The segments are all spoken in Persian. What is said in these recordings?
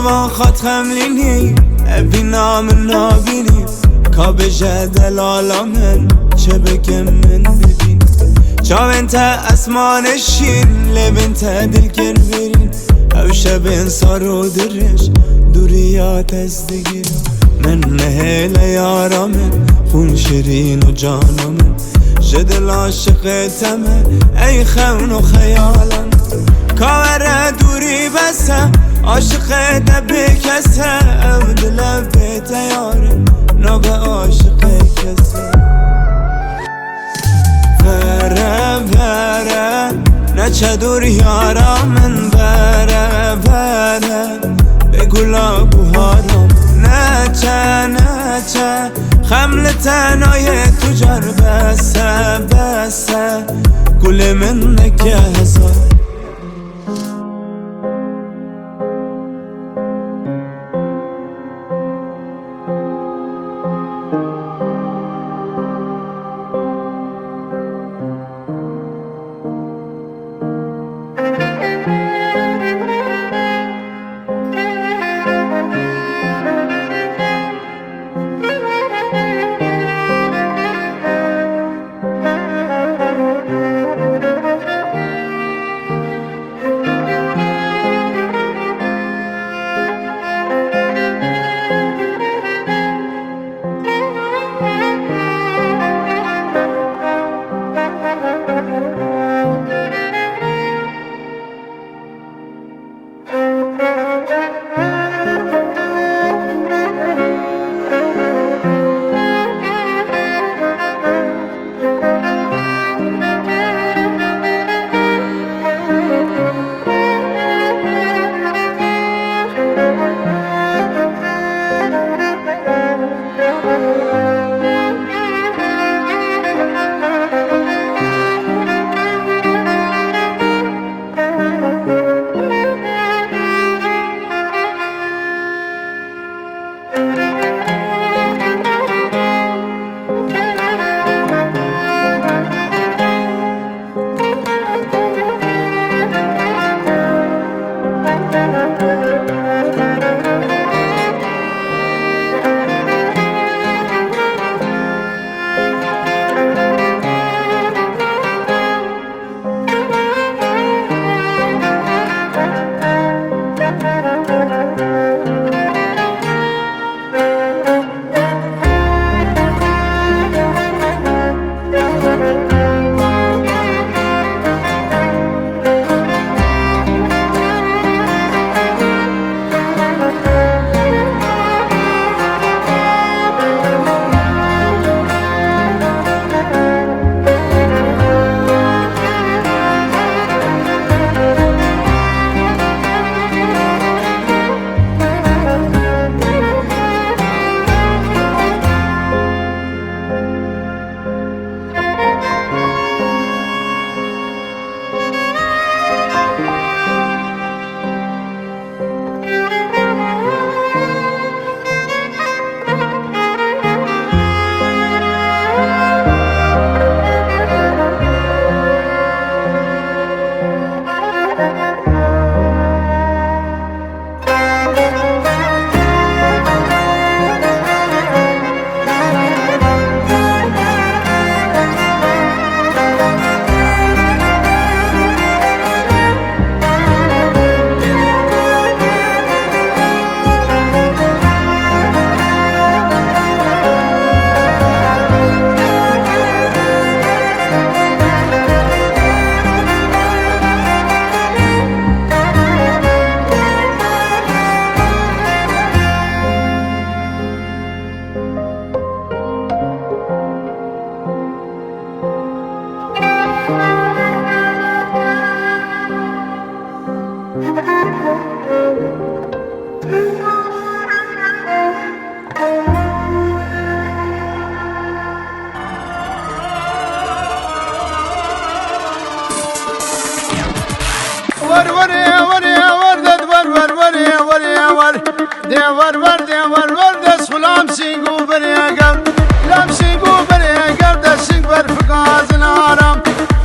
شبان خط خملینی ابینا من نابینی کاب جدلالا من چه بکم من ببین چاوین تا اسمانشین لبین تا دل کر برین او شبین سارو درش دوریات از دگیر من مهل یارا من خون شیرین و جانا من جدل عاشق تمه ای خون و خیالم کار دوری بسه عاشق دبی کسه او دل بیت یاره نابه عاشق کسه بره بره نچه دور یارا من بره بره به گلاب و هارم نچه نچه خمل تنای تجار بسه بسه گل من نکه هزار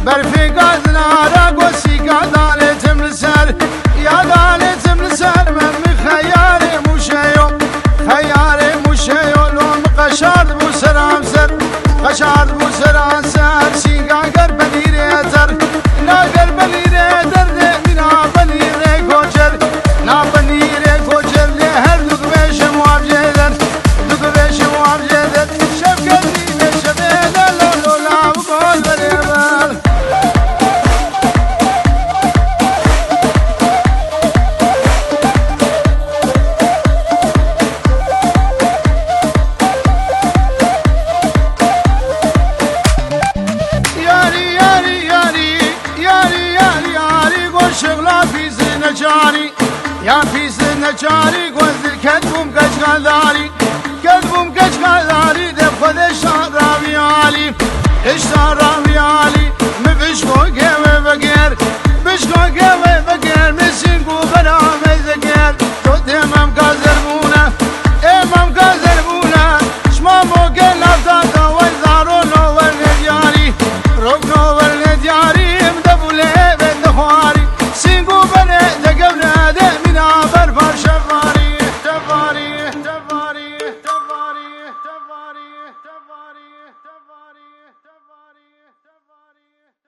برفي قازنا رقصي قادالي تملسر يا دالي تملسر من خيال فیز نجاری یا فیز نجاری گوزدر کدبوم کشکداری کدبوم کشکداری ده خودش راویالی اشتا راویالی مفشکو گوه بگیر بشکو گوه بگیر